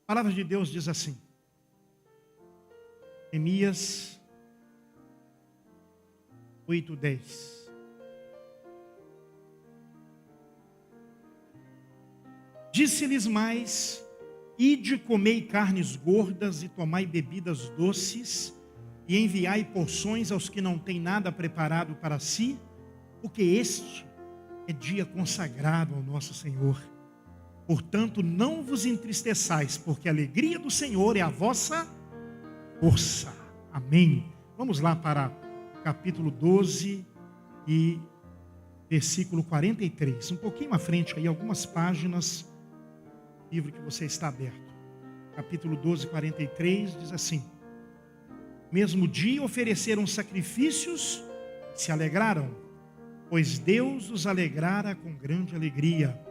A palavra de Deus diz assim, Neemias 8:10. Disse-lhes mais: ide, comei carnes gordas e tomai bebidas doces, e enviai porções aos que não têm nada preparado para si, porque este é dia consagrado ao nosso Senhor. Portanto, não vos entristeçais, porque a alegria do Senhor é a vossa força. Amém. Vamos lá para o capítulo 12 e versículo 43. Um pouquinho à frente aí, algumas páginas, livro que você está aberto. Capítulo 12, 43, diz assim: mesmo dia ofereceram sacrifícios, se alegraram, pois Deus os alegrara com grande alegria.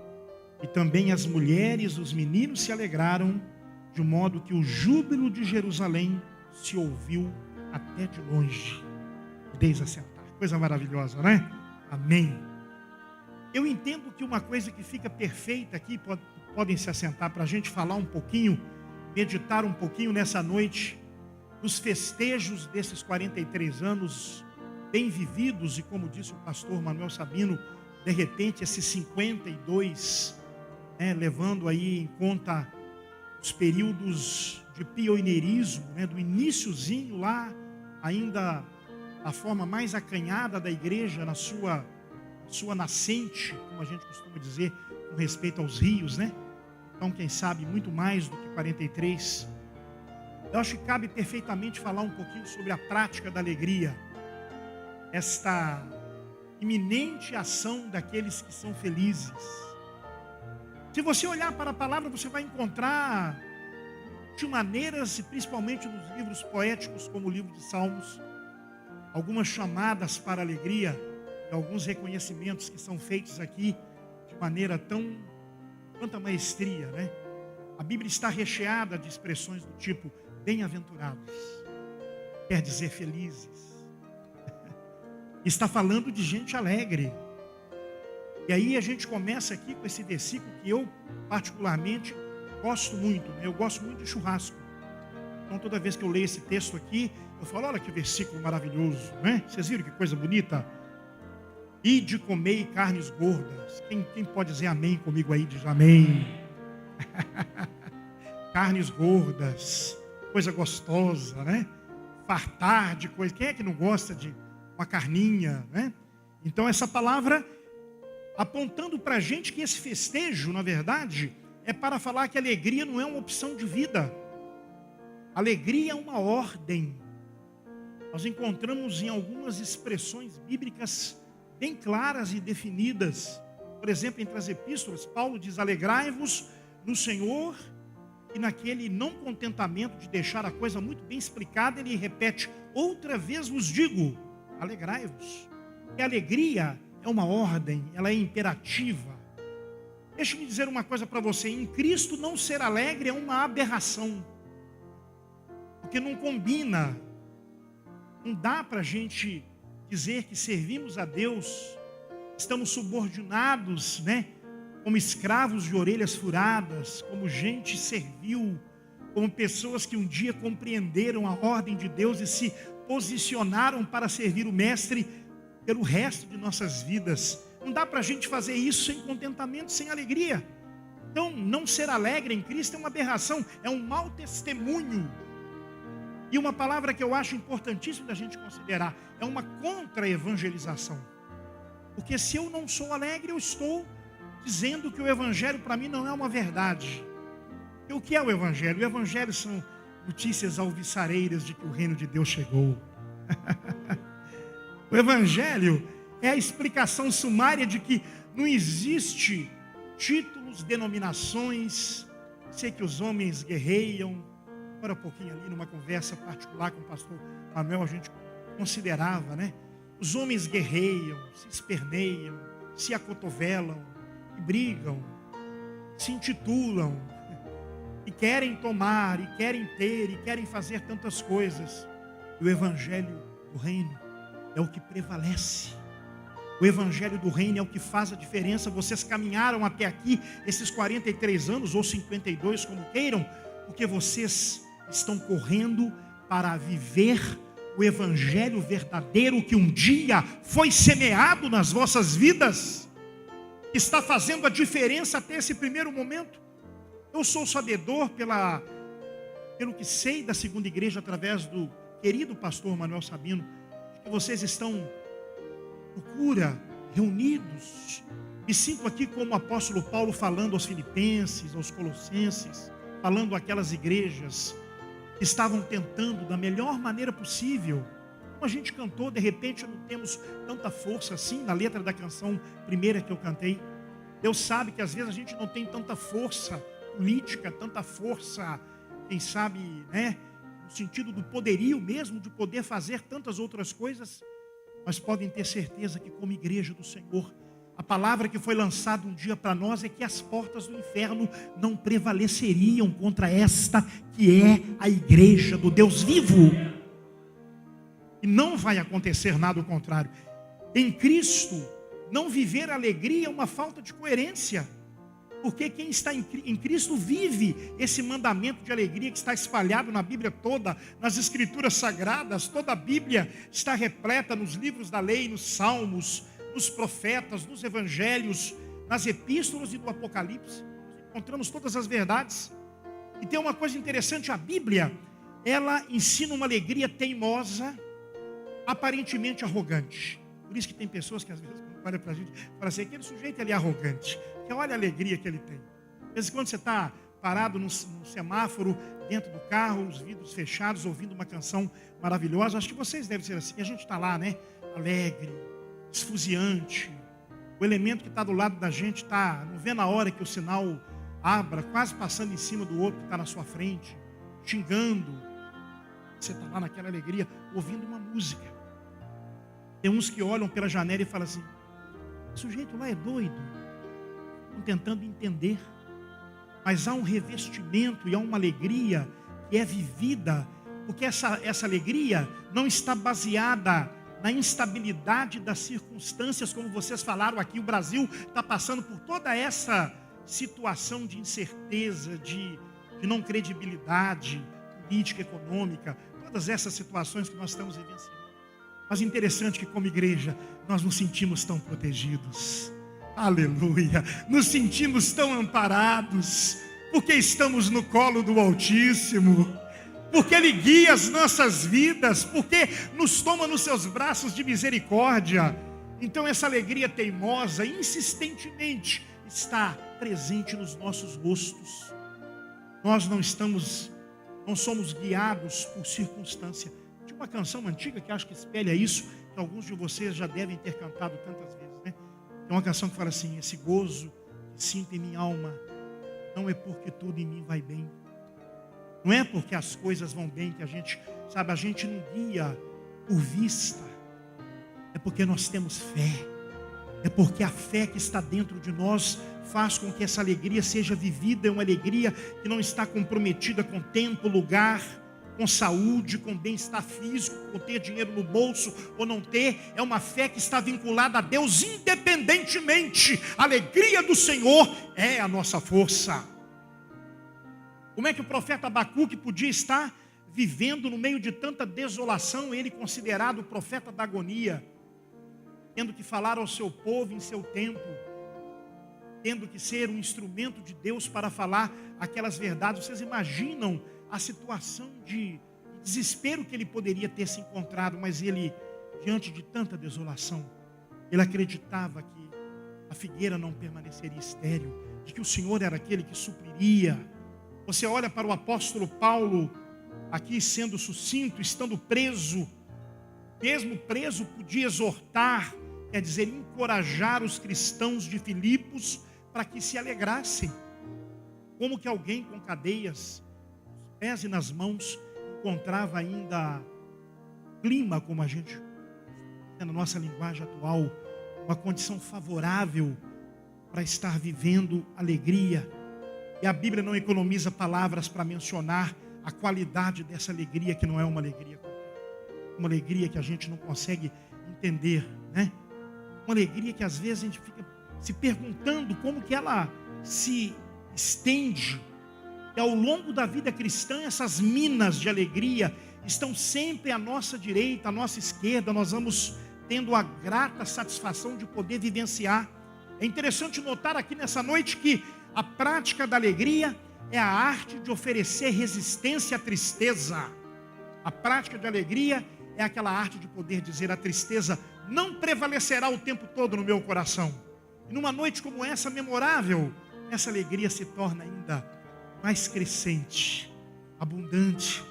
E também as mulheres, os meninos se alegraram, de modo que o júbilo de Jerusalém se ouviu até de longe. Podeis assentar. Coisa maravilhosa, né? Amém. Eu entendo que uma coisa que fica perfeita aqui, podem se assentar para a gente falar um pouquinho, meditar um pouquinho nessa noite, nos festejos desses 43 anos bem vividos, e como disse o pastor Manuel Sabino, de repente esses 52, levando aí em conta os períodos de pioneirismo, do iniciozinho lá, ainda a forma mais acanhada da igreja na sua nascente, como a gente costuma dizer, com respeito aos rios, Então, quem sabe, muito mais do que 43. Eu acho que cabe perfeitamente falar um pouquinho sobre a prática da alegria. Esta iminente ação daqueles que são felizes. Se você olhar para a palavra, você vai encontrar de maneiras, e principalmente nos livros poéticos, como o livro de Salmos, algumas chamadas para a alegria e alguns reconhecimentos que são feitos aqui de maneira tanta maestria, A Bíblia está recheada de expressões do tipo bem-aventurados, quer dizer felizes. Está falando de gente alegre. E aí a gente começa aqui com esse versículo que eu particularmente gosto muito, Eu gosto muito de churrasco. Então toda vez que eu leio esse texto aqui, eu falo, olha que versículo maravilhoso, Vocês viram que coisa bonita? Ide, comei carnes gordas. Quem pode dizer amém comigo aí? Diz amém. Carnes gordas, coisa gostosa, Fartar de coisa. Quem é que não gosta de uma carninha, Então essa palavra apontando para a gente que esse festejo, na verdade, é para falar que a alegria não é uma opção de vida. Alegria é uma ordem. Nós encontramos em algumas expressões bíblicas bem claras e definidas. Por exemplo, entre as epístolas, Paulo diz: alegrai-vos no Senhor. E naquele não contentamento de deixar a coisa muito bem explicada, ele repete: outra vez vos digo, alegrai-vos. E a alegria é uma ordem, ela é imperativa. Deixe-me dizer uma coisa para você: em Cristo não ser alegre é uma aberração, porque não combina. Não dá para a gente dizer que servimos a Deus, estamos subordinados, como escravos de orelhas furadas, como gente servil, como pessoas que um dia compreenderam a ordem de Deus e se posicionaram para servir o Mestre pelo resto de nossas vidas. Não dá para a gente fazer isso sem contentamento, sem alegria. Então, não ser alegre em Cristo é uma aberração, é um mau testemunho. E uma palavra que eu acho importantíssima da gente considerar, é uma contra-evangelização. Porque se eu não sou alegre, eu estou dizendo que o Evangelho para mim não é uma verdade. E o que é o Evangelho? O Evangelho são notícias alvissareiras de que o reino de Deus chegou. O Evangelho é a explicação sumária de que não existe títulos, denominações. Sei que os homens guerreiam. Agora um pouquinho ali numa conversa particular com o pastor Manuel, a gente considerava, Os homens guerreiam, se esperneiam, se acotovelam, e brigam, se intitulam, e querem tomar, e querem ter, e querem fazer tantas coisas. E o Evangelho do Reino é o que prevalece. O Evangelho do Reino é o que faz a diferença. Vocês caminharam até aqui, esses 43 anos, ou 52, como queiram, porque vocês estão correndo para viver o evangelho verdadeiro que um dia foi semeado nas vossas vidas, que está fazendo a diferença até esse primeiro momento. Eu sou sabedor, pelo que sei da segunda igreja, através do querido pastor Manuel Sabino, que vocês estão procura, reunidos. Me sinto aqui como o apóstolo Paulo falando aos filipenses, aos colossenses, falando àquelas igrejas que estavam tentando da melhor maneira possível. Como a gente cantou, de repente não temos tanta força assim, na letra da canção primeira que eu cantei. Deus sabe que às vezes a gente não tem tanta força política, tanta força, quem sabe, né, no sentido do poderio mesmo, de poder fazer tantas outras coisas. Mas podem ter certeza que como igreja do Senhor, a palavra que foi lançada um dia para nós é que as portas do inferno não prevaleceriam contra esta que é a igreja do Deus vivo. E não vai acontecer nada ao contrário. Em Cristo, não viver alegria é uma falta de coerência. Porque quem está em Cristo vive esse mandamento de alegria que está espalhado na Bíblia toda, nas Escrituras Sagradas. Toda a Bíblia está repleta nos livros da lei, nos Salmos, nos profetas, nos Evangelhos, nas Epístolas e do Apocalipse. Encontramos todas as verdades. E tem uma coisa interessante, a Bíblia, ela ensina uma alegria teimosa, aparentemente arrogante. Por isso que tem pessoas que às vezes olham para a gente e falam assim, aquele sujeito ele é arrogante. Que olha a alegria que ele tem. Às vezes quando você está parado no semáforo, dentro do carro, os vidros fechados, ouvindo uma canção maravilhosa, acho que vocês devem ser assim. E a gente está lá, né? Alegre, esfuziante. O elemento que está do lado da gente está, não vê na hora que o sinal abra, quase passando em cima do outro que está na sua frente, xingando. Você está lá naquela alegria, ouvindo uma música. Tem uns que olham pela janela e falam assim, o sujeito lá é doido. Estão tentando entender. Mas há um revestimento e há uma alegria que é vivida, porque essa alegria não está baseada na instabilidade das circunstâncias, como vocês falaram aqui. O Brasil está passando por toda essa situação de incerteza, de não credibilidade política, econômica, todas essas situações que nós estamos vivenciando. Mas interessante que como igreja nós nos sentimos tão protegidos. Aleluia, nos sentimos tão amparados, porque estamos no colo do Altíssimo, porque Ele guia as nossas vidas, porque nos toma nos seus braços de misericórdia. Então essa alegria teimosa, insistentemente, está presente nos nossos rostos. Nós não somos guiados por circunstância. Tinha uma canção antiga que acho que espelha isso, que alguns de vocês já devem ter cantado tantas vezes, né? É uma canção que fala assim, esse gozo que sinto em minha alma, não é porque tudo em mim vai bem. Não é porque as coisas vão bem que a gente não guia por vista. É porque nós temos fé. É porque a fé que está dentro de nós faz com que essa alegria seja vivida. É uma alegria que não está comprometida com tempo, lugar, com saúde, com bem-estar físico, com ter dinheiro no bolso ou não ter. É uma fé que está vinculada a Deus independentemente. A alegria do Senhor é a nossa força. Como é que o profeta Abacuque podia estar vivendo no meio de tanta desolação, ele considerado o profeta da agonia, tendo que falar ao seu povo em seu tempo, tendo que ser um instrumento de Deus para falar aquelas verdades? Vocês imaginam a situação de desespero que ele poderia ter se encontrado, mas ele, diante de tanta desolação, ele acreditava que a figueira não permaneceria estéril, de que o Senhor era aquele que supriria. Você olha para o apóstolo Paulo, aqui sendo sucinto, estando preso, mesmo preso podia exortar, quer dizer, encorajar os cristãos de Filipos para que se alegrassem. Como que alguém com cadeias nos pés e nas mãos encontrava ainda clima, como a gente na nossa linguagem atual, uma condição favorável para estar vivendo alegria? E a Bíblia não economiza palavras para mencionar a qualidade dessa alegria, que não é uma alegria qualquer, uma alegria que a gente não consegue entender, né? Uma alegria que às vezes a gente fica se perguntando como que ela se estende E ao longo da vida cristã, essas minas de alegria estão sempre à nossa direita, à nossa esquerda. Nós vamos tendo a grata satisfação de poder vivenciar. É interessante notar aqui nessa noite que a prática da alegria é a arte de oferecer resistência à tristeza. A prática de alegria é aquela arte de poder dizer: a tristeza não prevalecerá o tempo todo no meu coração. E numa noite como essa, memorável, essa alegria se torna ainda mais crescente, abundante.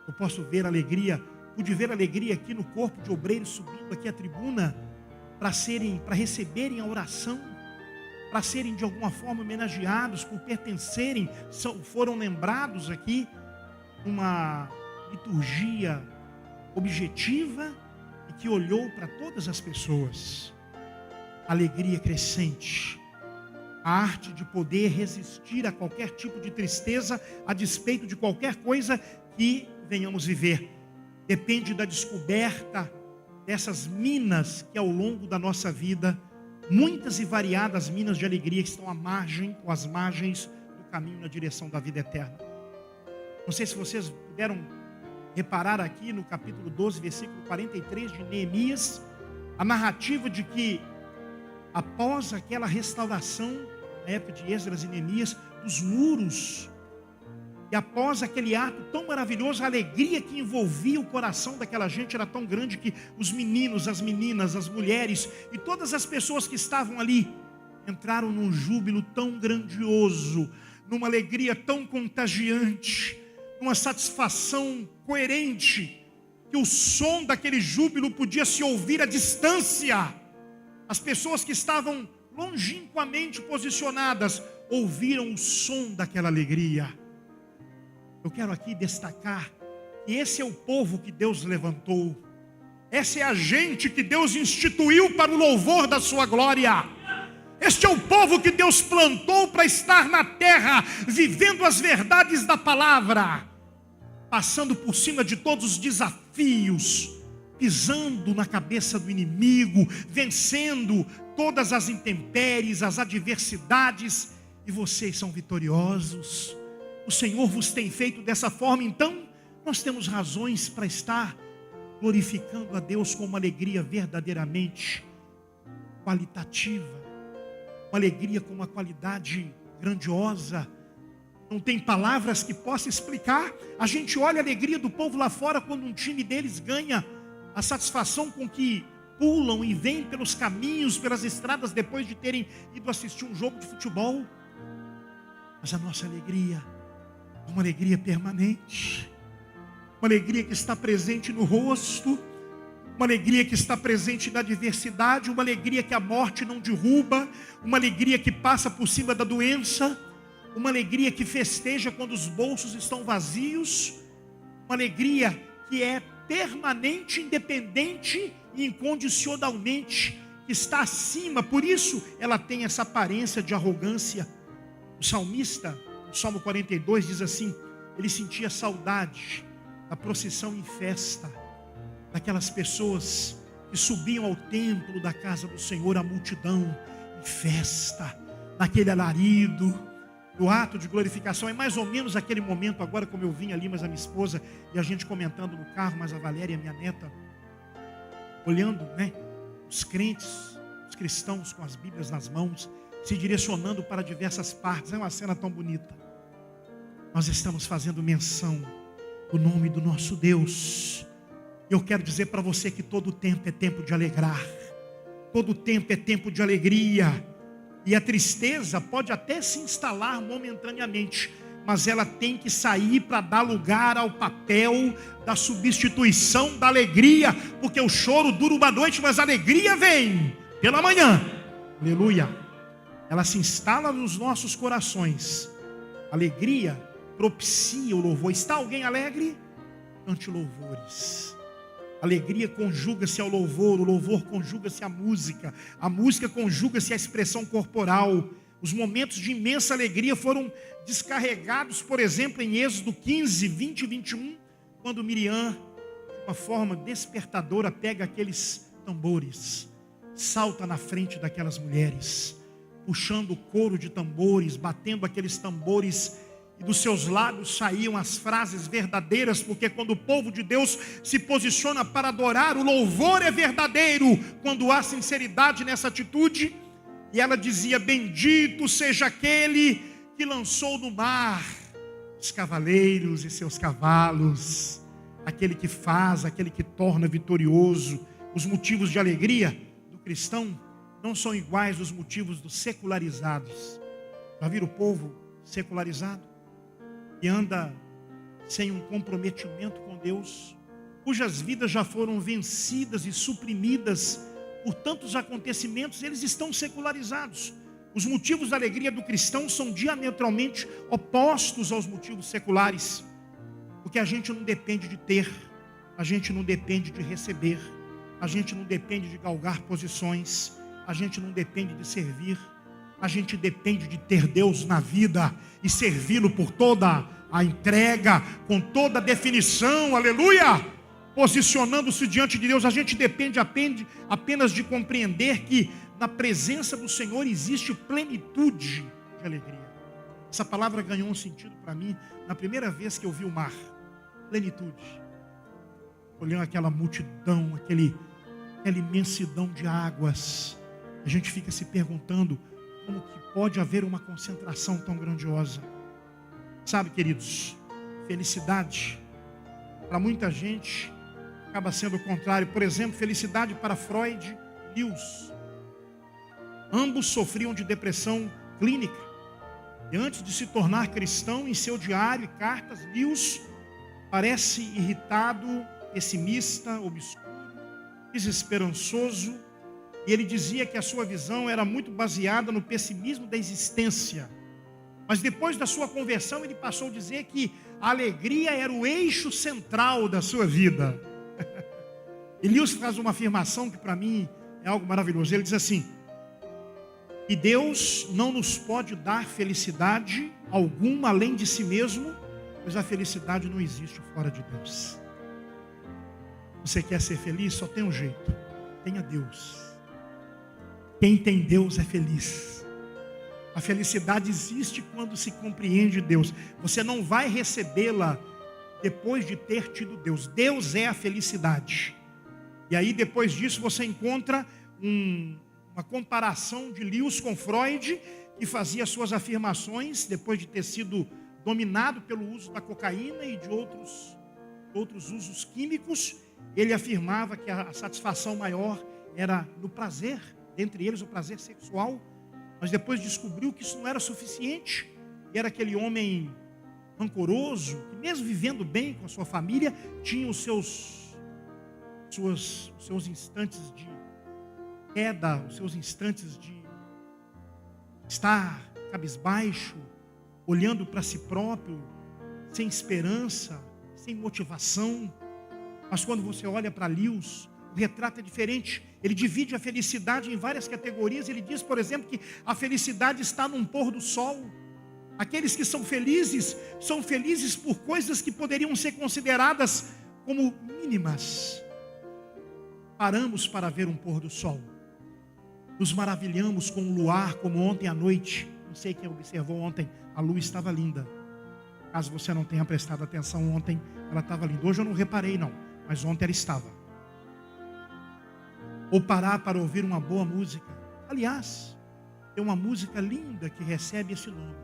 Eu posso ver alegria, pude ver alegria aqui no corpo de obreiros subindo aqui a tribuna para receberem a oração, para serem de alguma forma homenageados por pertencerem, foram lembrados aqui numa liturgia objetiva e que olhou para todas as pessoas. Alegria crescente, a arte de poder resistir a qualquer tipo de tristeza, a despeito de qualquer coisa que venhamos viver. Depende da descoberta dessas minas que ao longo da nossa vida, muitas e variadas minas de alegria que estão à margem ou às margens do caminho na direção da vida eterna. Não sei se vocês puderam reparar aqui no capítulo 12, versículo 43 de Neemias, a narrativa de que após aquela restauração, na época de Esdras e Neemias, dos muros, e após aquele ato tão maravilhoso, a alegria que envolvia o coração daquela gente era tão grande que os meninos, as meninas, as mulheres e todas as pessoas que estavam ali entraram num júbilo tão grandioso, numa alegria tão contagiante, numa satisfação coerente, que o som daquele júbilo podia se ouvir à distância. As pessoas que estavam longínquamente posicionadas ouviram o som daquela alegria. Eu quero aqui destacar que esse é o povo que Deus levantou. Essa é a gente que Deus instituiu para o louvor da sua glória. Este é o povo que Deus plantou para estar na terra, vivendo as verdades da palavra, passando por cima de todos os desafios, pisando na cabeça do inimigo, vencendo todas as intempéries, as adversidades, e vocês são vitoriosos. O Senhor vos tem feito dessa forma, então nós temos razões para estar glorificando a Deus com uma alegria verdadeiramente qualitativa, uma alegria com uma qualidade grandiosa. Não tem palavras que possam explicar. A gente olha a alegria do povo lá fora quando um time deles ganha, a satisfação com que pulam e vêm pelos caminhos, pelas estradas, depois de terem ido assistir um jogo de futebol. Mas a nossa alegria é uma alegria permanente, uma alegria que está presente no rosto, uma alegria que está presente na adversidade, uma alegria que a morte não derruba, uma alegria que passa por cima da doença, uma alegria que festeja quando os bolsos estão vazios, uma alegria que é permanente, independente e incondicionalmente, que está acima. Por isso ela tem essa aparência de arrogância. O salmista, no Salmo 42, diz assim: ele sentia saudade da procissão em festa, daquelas pessoas que subiam ao templo da casa do Senhor, a multidão em festa, naquele alarido, do ato de glorificação. É mais ou menos aquele momento agora, como eu vim ali, mas a minha esposa e a gente comentando no carro, mas a Valéria, minha neta, olhando, os crentes, os cristãos com as Bíblias nas mãos, se direcionando para diversas partes. É uma cena tão bonita. Nós estamos fazendo menção do nome do nosso Deus. Eu quero dizer para você que todo tempo é tempo de alegrar, todo tempo é tempo de alegria. E a tristeza pode até se instalar momentaneamente, mas ela tem que sair para dar lugar ao papel da substituição da alegria, porque o choro dura uma noite, mas a alegria vem pela manhã. Aleluia. Ela se instala nos nossos corações. Alegria propicia o louvor. Está alguém alegre? Cante louvores. Alegria conjuga-se ao louvor, o louvor conjuga-se à música, a música conjuga-se à expressão corporal. Os momentos de imensa alegria foram descarregados, por exemplo, em Êxodo 15, 20 e 21, quando Miriam, de uma forma despertadora, pega aqueles tambores, salta na frente daquelas mulheres, puxando o coro de tambores, batendo aqueles tambores e dos seus lábios saíam as frases verdadeiras, porque quando o povo de Deus se posiciona para adorar, o louvor é verdadeiro, quando há sinceridade nessa atitude. E ela dizia: bendito seja aquele que lançou no mar os cavaleiros e seus cavalos, aquele que faz, aquele que torna vitorioso. Os motivos de alegria do cristão não são iguais aos motivos dos secularizados. Já viram o povo secularizado? Que anda sem um comprometimento com Deus, cujas vidas já foram vencidas e suprimidas por tantos acontecimentos, eles estão secularizados. Os motivos da alegria do cristão são diametralmente opostos aos motivos seculares, porque a gente não depende de ter, a gente não depende de receber, a gente não depende de galgar posições, a gente não depende de servir, a gente depende de ter Deus na vida e servi-lo por toda a entrega, com toda a definição, aleluia, posicionando-se diante de Deus. A gente depende apenas de compreender que na presença do Senhor existe plenitude de alegria. Essa palavra ganhou um sentido para mim na primeira vez que eu vi o mar. Plenitude. Olhando aquela multidão, aquela imensidão de águas, a gente fica se perguntando como que pode haver uma concentração tão grandiosa. Sabe, queridos, felicidade para muita gente acaba sendo o contrário. Por exemplo, felicidade para Freud e Lewis. Ambos sofriam de depressão clínica. E antes de se tornar cristão, em seu diário e cartas, Lewis parece irritado, pessimista, obscuro, desesperançoso. E ele dizia que a sua visão era muito baseada no pessimismo da existência. Mas depois da sua conversão, ele passou a dizer que a alegria era o eixo central da sua vida. E Lewis faz uma afirmação que para mim é algo maravilhoso. Ele diz assim: e Deus não nos pode dar felicidade alguma além de si mesmo, pois a felicidade não existe fora de Deus. Você quer ser feliz? Só tem um jeito: tenha Deus. Quem tem Deus é feliz. A felicidade existe quando se compreende Deus. Você não vai recebê-la depois de ter tido Deus. Deus é a felicidade. E aí depois disso você encontra uma comparação de Lewis com Freud, que fazia suas afirmações depois de ter sido dominado pelo uso da cocaína e de outros usos químicos. Ele afirmava que a satisfação maior era no prazer, dentre eles o prazer sexual. Mas depois descobriu que isso não era suficiente. E era aquele homem rancoroso, que mesmo vivendo bem com a sua família, tinha os seus instantes de queda, os seus instantes de estar cabisbaixo, olhando para si próprio, sem esperança, sem motivação. Mas quando você olha para Lewis, o retrato é diferente. Ele divide a felicidade em várias categorias. Ele diz, por exemplo, que a felicidade está num pôr do sol. Aqueles que são felizes por coisas que poderiam ser consideradas como mínimas. Paramos para ver um pôr do sol. Nos maravilhamos com o luar, como ontem à noite. Não sei quem observou ontem, a lua estava linda. Caso você não tenha prestado atenção ontem, ela estava linda. Hoje eu não reparei não, mas ontem ela estava. Ou parar para ouvir uma boa música. Aliás, tem uma música linda que recebe esse nome: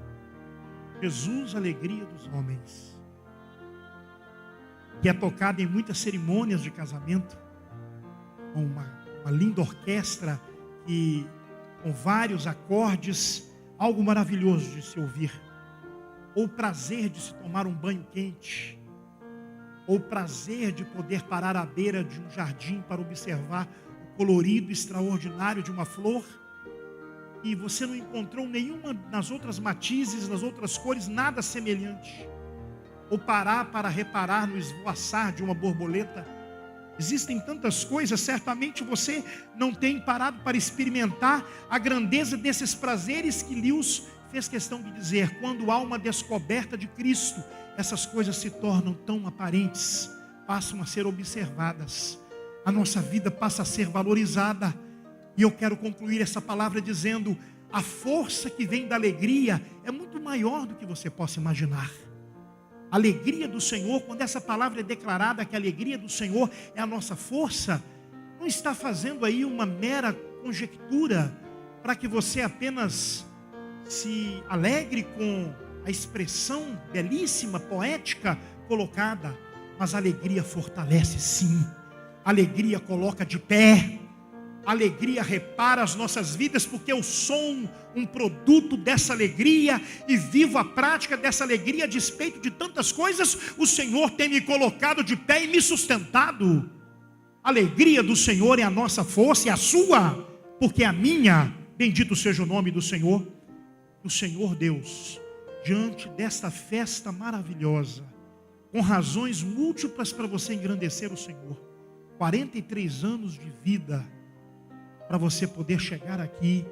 Jesus, alegria dos homens, que é tocada em muitas cerimônias de casamento, com uma linda orquestra e com vários acordes, algo maravilhoso de se ouvir. Ou o prazer de se tomar um banho quente, ou o prazer de poder parar à beira de um jardim para observar colorido extraordinário de uma flor, e você não encontrou nenhuma nas outras matizes, nas outras cores, nada semelhante. Ou parar para reparar no esvoaçar de uma borboleta. Existem tantas coisas, certamente você não tem parado para experimentar a grandeza desses prazeres que Lewis fez questão de dizer. Quando há uma descoberta de Cristo, essas coisas se tornam tão aparentes, passam a ser observadas. A nossa vida passa a ser valorizada. E eu quero concluir essa palavra dizendo: A força que vem da alegria é muito maior do que você possa imaginar. A alegria do Senhor, quando essa palavra é declarada que a alegria do Senhor é a nossa força, não está fazendo aí uma mera conjectura para que você apenas se alegre com a expressão belíssima, poética colocada, mas a alegria fortalece sim, a alegria coloca de pé, a alegria repara as nossas vidas, porque eu sou um produto dessa alegria e vivo a prática dessa alegria a despeito de tantas coisas. O Senhor tem me colocado de pé e me sustentado. A alegria do Senhor é a nossa força e a sua, porque a minha, bendito seja o nome do Senhor. O Senhor Deus, diante desta festa maravilhosa, com razões múltiplas para você engrandecer o Senhor, 43 anos de vida, para você poder chegar aqui,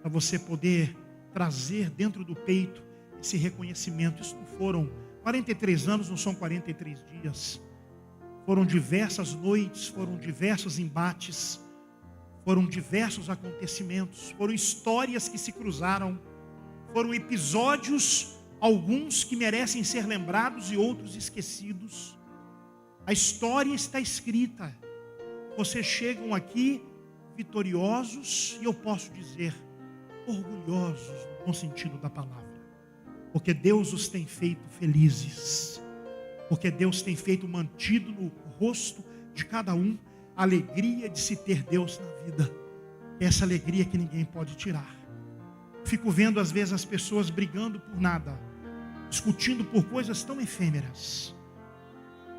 para você poder trazer dentro do peito esse reconhecimento. Isso não foram 43 anos, não são 43 dias. Foram diversas noites, foram diversos embates, foram diversos acontecimentos, foram histórias que se cruzaram, foram episódios, alguns que merecem ser lembrados e outros esquecidos. A história está escrita. Vocês chegam aqui vitoriosos e eu posso dizer orgulhosos no bom sentido da palavra, porque Deus os tem feito felizes, porque Deus tem feito mantido no rosto de cada um a alegria de se ter Deus na vida, essa alegria que ninguém pode tirar. Fico vendo às vezes as pessoas brigando por nada, discutindo por coisas tão efêmeras,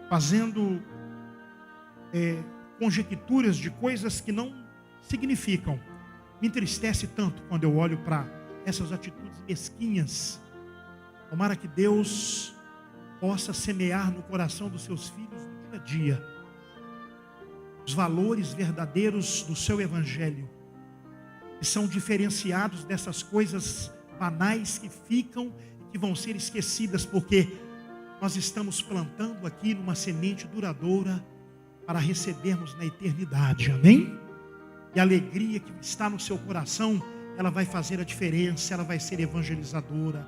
fazendo conjecturas de coisas que não significam. Me entristece tanto quando eu olho para essas atitudes mesquinhas. Tomara que Deus possa semear no coração dos seus filhos no dia a dia os valores verdadeiros do seu evangelho, que são diferenciados dessas coisas banais que ficam e que vão ser esquecidas, porque nós estamos plantando aqui numa semente duradoura para recebermos na eternidade, amém? E a alegria que está no seu coração, ela vai fazer a diferença, ela vai ser evangelizadora,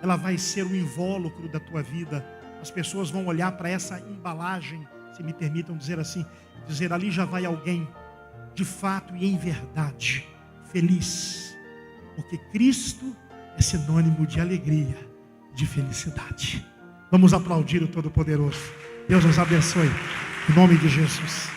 ela vai ser o invólucro da tua vida. As pessoas vão olhar para essa embalagem, se me permitam dizer assim, dizer: ali já vai alguém de fato e em verdade feliz, porque Cristo é sinônimo de alegria, de felicidade. Vamos aplaudir o Todo-Poderoso. Deus nos abençoe, em nome de Jesus.